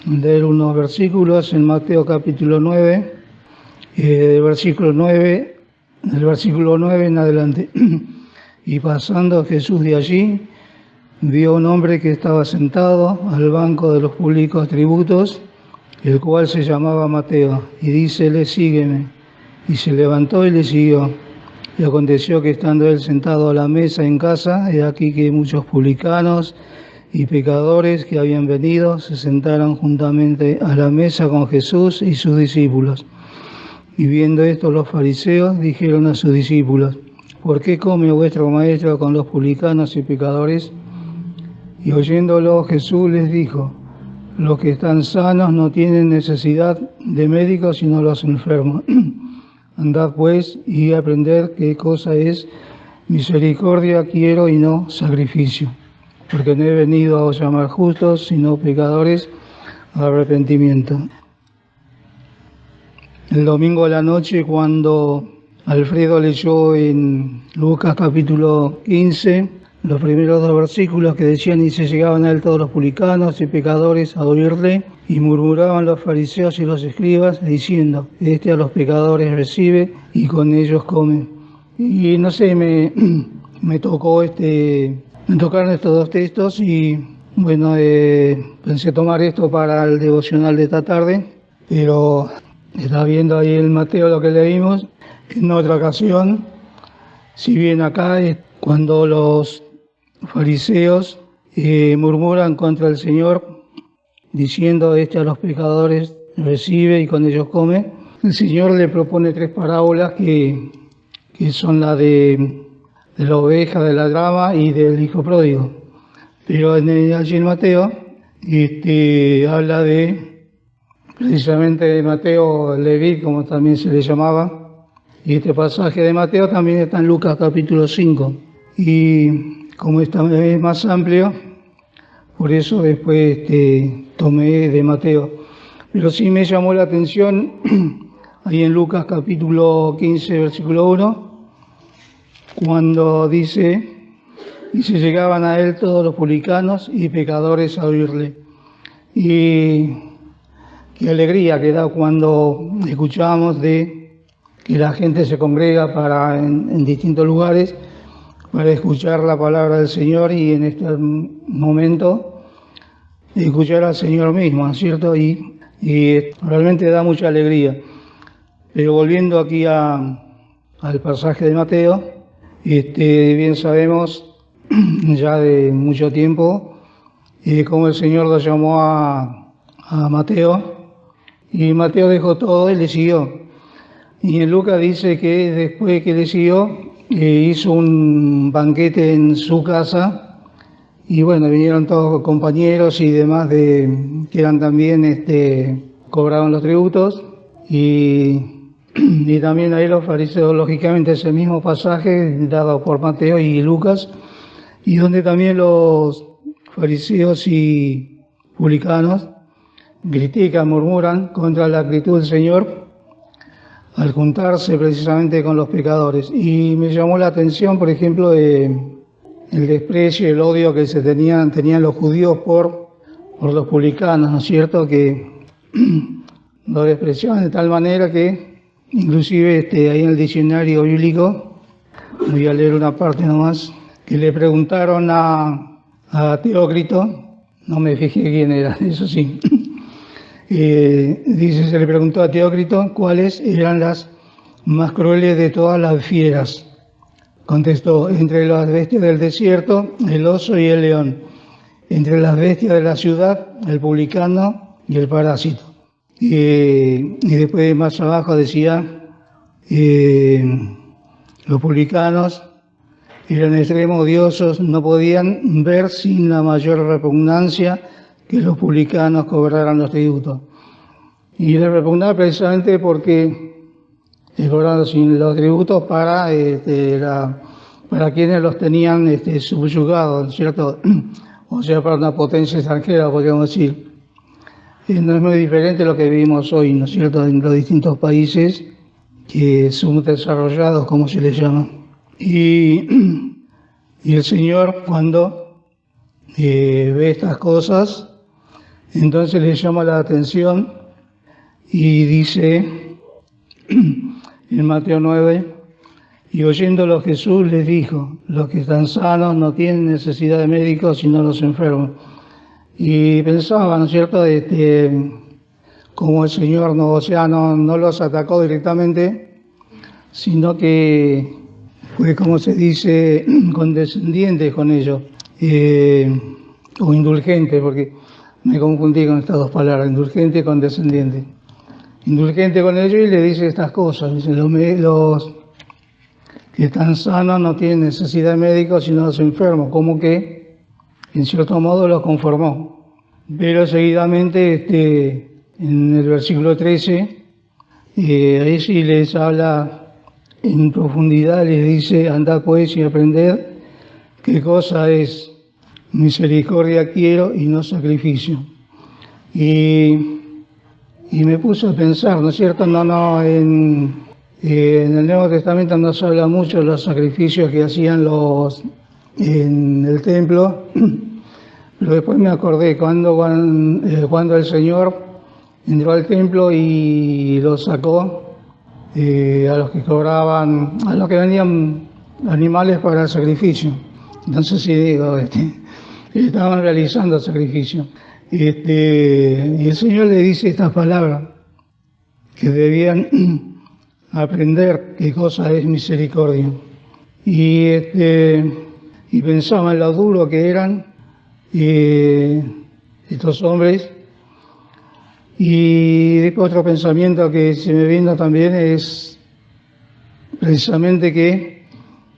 leer unos versículos en Mateo capítulo 9, del versículo 9 en adelante. Y pasando Jesús de allí, vio a un hombre que estaba sentado al banco de los públicos tributos, el cual se llamaba Mateo, y dícele: sígueme. Y se levantó y le siguió. Y aconteció que estando él sentado a la mesa en casa, he aquí que muchos publicanos y pecadores que habían venido se sentaron juntamente a la mesa con Jesús y sus discípulos. Y viendo esto los fariseos dijeron a sus discípulos: ¿por qué come vuestro maestro con los publicanos y pecadores? Y oyéndolo Jesús les dijo: los que están sanos no tienen necesidad de médicos sino los enfermos. Andad pues y aprended qué cosa es misericordia quiero y no sacrificio, porque no he venido a llamar justos sino pecadores al arrepentimiento. El domingo a la noche, cuando Alfredo leyó en Lucas capítulo 15 los primeros 2 versículos que decían: y se llegaban a él todos los publicanos y pecadores a oírle, y murmuraban los fariseos y los escribas, diciendo: este a los pecadores recibe y con ellos come. Y no sé, me tocaron estos 2 textos y bueno, pensé tomar esto para el devocional de esta tarde, pero está viendo ahí en Mateo lo que leímos. En otra ocasión, si bien acá es cuando los fariseos murmuran contra el Señor, diciendo: este a los pecadores recibe y con ellos come, el Señor le propone 3 parábolas que son la de la oveja, de la drama y del hijo pródigo. Pero allí en Mateo habla precisamente de Mateo Leví, como también se le llamaba. Y este pasaje de Mateo también está en Lucas capítulo 5. Y como esta es más amplio, por eso después tomé de Mateo. Pero sí me llamó la atención ahí en Lucas capítulo 15, versículo 1, cuando dice: y se llegaban a él todos los publicanos y pecadores a oírle. Y qué alegría que da cuando escuchamos de que la gente se congrega en distintos lugares para escuchar la palabra del Señor, y en este momento escuchar al Señor mismo, ¿no es cierto? Y realmente da mucha alegría. Pero volviendo aquí al pasaje de Mateo, bien sabemos ya de mucho tiempo cómo el Señor lo llamó a Mateo, y Mateo dejó todo y le siguió. Y en Lucas dice que después que le siguió, hizo un banquete en su casa, y bueno, vinieron todos compañeros y demás que eran también, cobraron los tributos, y también ahí los fariseos, lógicamente ese mismo pasaje dado por Mateo y Lucas, y donde también los fariseos y publicanos critican, murmuran contra la actitud del Señor al juntarse precisamente con los pecadores. Y me llamó la atención, por ejemplo, el desprecio y el odio que tenían los judíos por los publicanos, ¿no es cierto?, que lo despreciaban de tal manera que inclusive ahí en el diccionario bíblico, voy a leer una parte nomás, que le preguntaron a Teócrito, no me fijé quién era, eso sí. Dice, se le preguntó a Teócrito cuáles eran las más crueles de todas las fieras. Contestó: entre las bestias del desierto, el oso y el león; entre las bestias de la ciudad, el publicano y el parásito. Y después más abajo decía, los publicanos eran extremos odiosos, no podían ver sin la mayor repugnancia que los publicanos cobraran los tributos. Y le repugnaba precisamente porque cobraban los tributos para quienes los tenían subyugados, ¿cierto? O sea, para una potencia extranjera, podríamos decir. No es muy diferente lo que vivimos hoy, ¿no es cierto?, en los distintos países que son desarrollados, como se les llama. Y el Señor, cuando ve estas cosas, Entonces le llama la atención y dice en Mateo 9, y oyéndolo Jesús les dijo, los que están sanos no tienen necesidad de médicos sino los enfermos. Y pensaba, ¿no es cierto?, como el Señor no los atacó directamente, sino que fue, como se dice, condescendiente con ellos, o indulgente, porque me confundí con estas dos palabras, indulgente y condescendiente. Indulgente con ellos y le dice estas cosas, dice, los que están sanos no tienen necesidad de médicos sino los enfermos, como que en cierto modo los conformó. Pero seguidamente en el versículo 13, ahí sí les habla en profundidad, les dice, andad pues y aprended qué cosa es misericordia quiero y no sacrificio. Y me puse a pensar, ¿no es cierto? En el Nuevo Testamento no se habla mucho de los sacrificios que hacían en el templo, pero después me acordé cuando el Señor entró al templo y los sacó a los que cobraban, a los que vendían animales para el sacrificio. Entonces sí digo, estaban realizando el sacrificio. Y el Señor le dice estas palabras, que debían aprender qué cosa es misericordia. Y pensaba en lo duro que eran estos hombres. Y otro pensamiento que se me vino también es precisamente que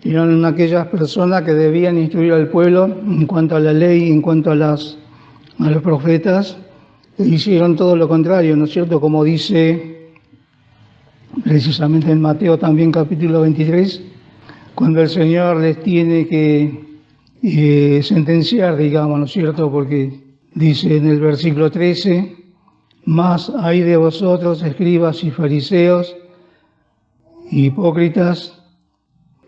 eran aquellas personas que debían instruir al pueblo en cuanto a la ley, en cuanto a los profetas, e hicieron todo lo contrario, ¿no es cierto? Como dice precisamente en Mateo también capítulo 23, cuando el Señor les tiene que sentenciar, digamos, ¿no es cierto? Porque dice en el versículo 13, mas hay de vosotros, escribas y fariseos, hipócritas,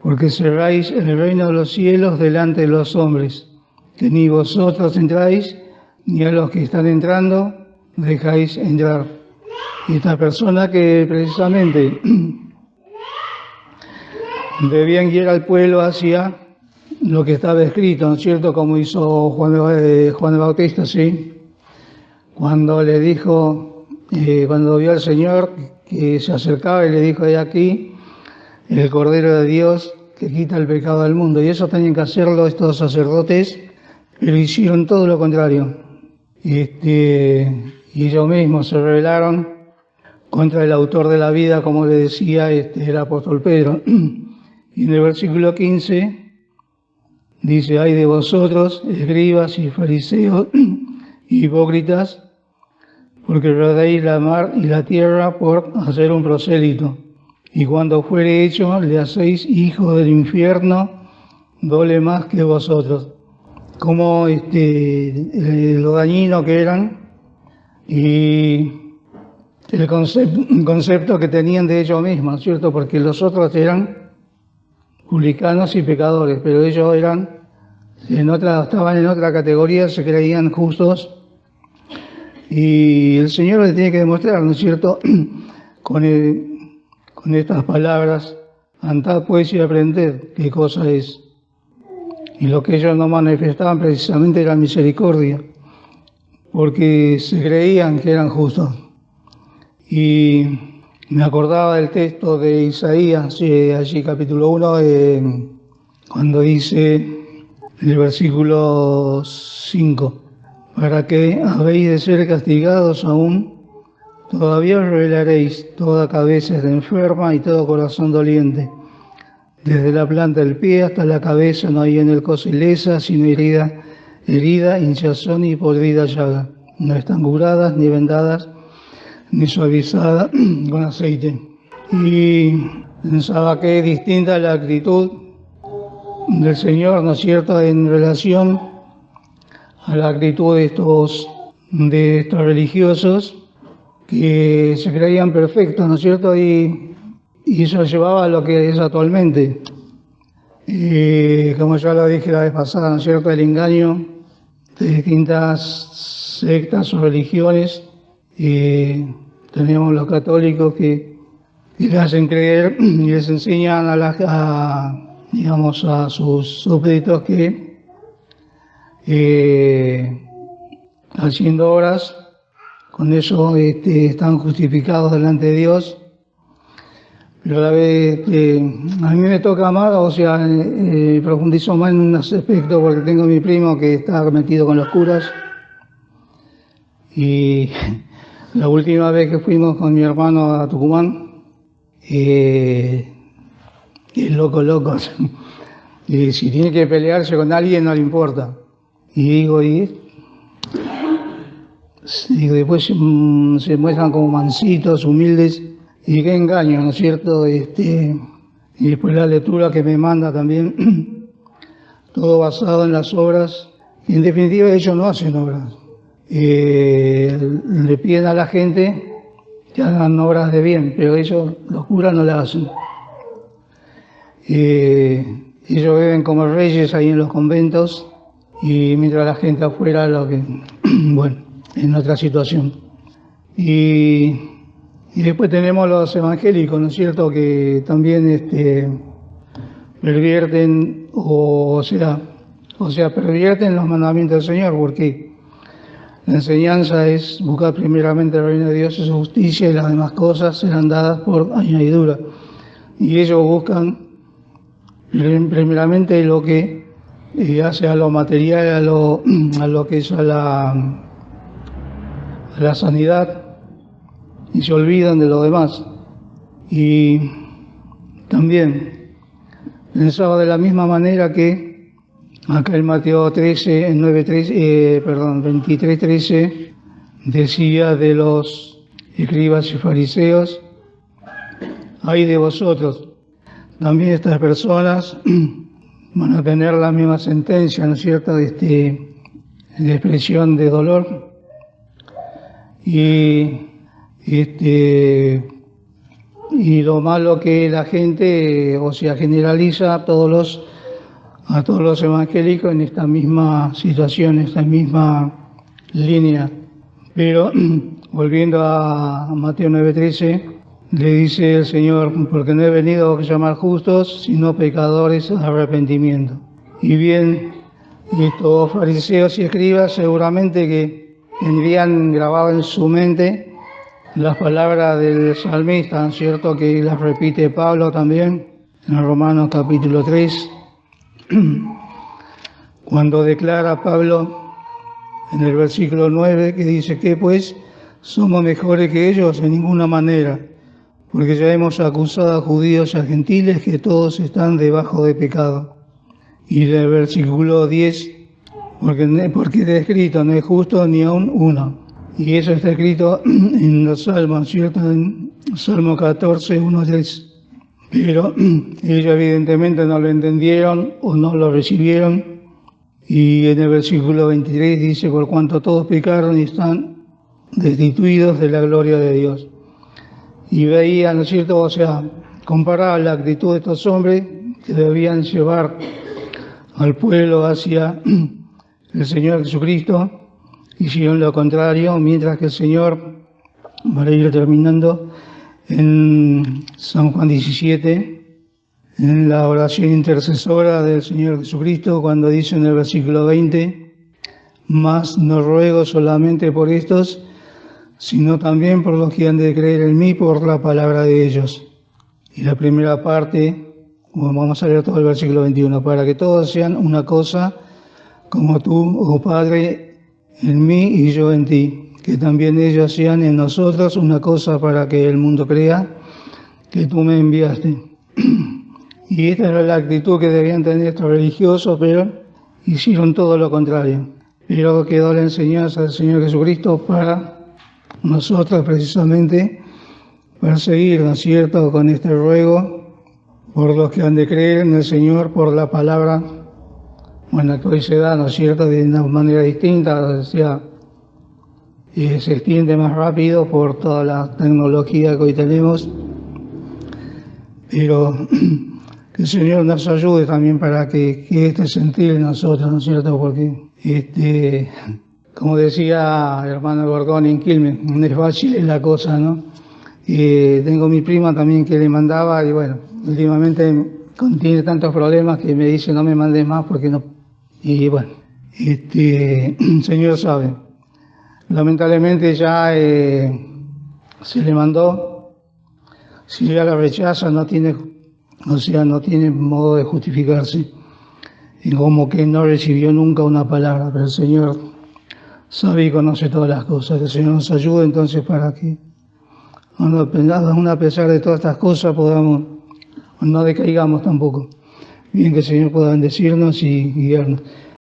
porque cerráis el reino de los cielos delante de los hombres, que ni vosotros entráis, ni a los que están entrando dejáis entrar. Y esta persona que precisamente debían guiar al pueblo hacia lo que estaba escrito, ¿no es cierto? Como hizo Juan el Bautista, ¿sí? Cuando le dijo, cuando vio al Señor que se acercaba y le dijo, he aquí el Cordero de Dios que quita el pecado del mundo. Y eso tenían que hacerlo estos sacerdotes, pero hicieron todo lo contrario. Y ellos mismos se rebelaron contra el autor de la vida, como le decía el apóstol Pedro. Y en el versículo 15 dice, ay de vosotros, escribas y fariseos, hipócritas, porque rodeáis la mar y la tierra por hacer un prosélito, y cuando fuere hecho le hacéis hijo del infierno, doble más que vosotros. Como lo dañino que eran y el concepto que tenían de ellos mismos, ¿cierto? Porque los otros eran publicanos y pecadores, pero ellos estaban en otra categoría, se creían justos. Y el Señor le tiene que demostrar, ¿no es cierto?, con estas palabras, andad pues y aprended qué cosa es. Y lo que ellos no manifestaban precisamente era misericordia, porque se creían que eran justos. Y me acordaba del texto de Isaías, allí capítulo 1, cuando dice en el versículo 5, para que habéis de ser castigados aún, todavía os revelaréis, toda cabeza es enferma y todo corazón doliente. Desde la planta del pie hasta la cabeza no hay en el coso ilesa, sino herida, hinchazón y podrida llaga. No están curadas, ni vendadas, ni suavizadas con aceite. Y pensaba que es distinta la actitud del Señor, ¿no es cierto?, en relación a la actitud de estos religiosos que se creían perfectos, ¿no es cierto?, y eso llevaba a lo que es actualmente. Como ya lo dije la vez pasada, ¿no es cierto?, el engaño de distintas sectas o religiones. Tenemos los católicos que le hacen creer y les enseñan digamos, a sus súbditos que haciendo obras, con eso están justificados delante de Dios. Pero a la vez a mí me toca más, o sea, profundizo más en un aspecto porque tengo a mi primo que está metido con los curas. Y la última vez que fuimos con mi hermano a Tucumán, es loco. Y si tiene que pelearse con alguien no le importa. Y digo, después se muestran como mansitos, humildes, y qué engaño, ¿no es cierto? Y después la lectura que me manda también, todo basado en las obras. Y en definitiva ellos no hacen obras. Le piden a la gente que hagan obras de bien, pero ellos, los curas, no las hacen. Ellos viven como reyes ahí en los conventos, y mientras la gente afuera, bueno, en otra situación. Y después tenemos los evangélicos, ¿no es cierto?, que también pervierten, o sea, pervierten los mandamientos del Señor, porque la enseñanza es buscar primeramente el reino de Dios y su justicia, y las demás cosas serán dadas por añadidura. Y ellos buscan primeramente lo que hace a lo material, a lo que es a la sanidad, y se olvidan de lo demás. Y también pensaba de la misma manera que acá en Mateo 23:13 decía de los escribas y fariseos: ay de vosotros. También estas personas van a tener la misma sentencia, ¿no es cierto?, de expresión de dolor. Y lo malo que la gente, o sea, generaliza a todos los evangélicos en esta misma situación, en esta misma línea. Pero volviendo a Mateo 9:13, le dice el Señor: porque no he venido a llamar justos, sino pecadores al arrepentimiento. Y bien, estos fariseos y escribas seguramente que tendrían grabado en su mente las palabras del salmista, ¿cierto?, que las repite Pablo también en Romanos capítulo 3, cuando declara Pablo en el versículo 9, que dice que pues somos mejores que ellos en ninguna manera, porque ya hemos acusado a judíos y a gentiles que todos están debajo de pecado. Y del versículo 10, porque está escrito: no es justo ni aun uno. Y eso está escrito en los Salmos, ¿cierto? En Salmo 14, 1-3. Pero ellos evidentemente no lo entendieron o no lo recibieron. Y en el versículo 23 dice: por cuanto todos pecaron y están destituidos de la gloria de Dios. Y veía, ¿no es cierto?, o sea, comparaba la actitud de estos hombres que debían llevar al pueblo hacia el Señor Jesucristo. Hicieron lo contrario, mientras que el Señor, para ir terminando, en San Juan 17, en la oración intercesora del Señor Jesucristo, cuando dice en el versículo 20: mas no ruego solamente por estos, sino también por los que han de creer en mí por la palabra de ellos. Y la primera parte, vamos a leer todo el versículo 21, para que todos sean una cosa, como tú, oh Padre, en mí y yo en ti, que también ellos sean en nosotros una cosa, para que el mundo crea que tú me enviaste. Y esta era la actitud que debían tener estos religiosos, pero hicieron todo lo contrario. Pero quedó la enseñanza del Señor Jesucristo para nosotros, precisamente, perseguir, ¿no es cierto?, con este ruego por los que han de creer en el Señor por la palabra, bueno, que hoy se da, ¿no es cierto?, de una manera distinta, o sea, se extiende más rápido por toda la tecnología que hoy tenemos, pero que el Señor nos ayude también para que este sentir en nosotros, ¿no es cierto?, porque como decía hermano Gordón en Quilmes, no es fácil la cosa, ¿no? Tengo mi prima también que le mandaba y bueno, últimamente tiene tantos problemas que me dice no me mandes más porque no. Y bueno, el Señor sabe. Lamentablemente ya se le mandó, si ella la rechaza no tiene, o sea, no tiene modo de justificarse. Y como que no recibió nunca una palabra, pero el Señor sabe y conoce todas las cosas. Que el Señor nos ayude entonces para que, aún a pesar de todas estas cosas, podamos, no decaigamos tampoco. Bien que el Señor pueda bendecirnos y guiarnos.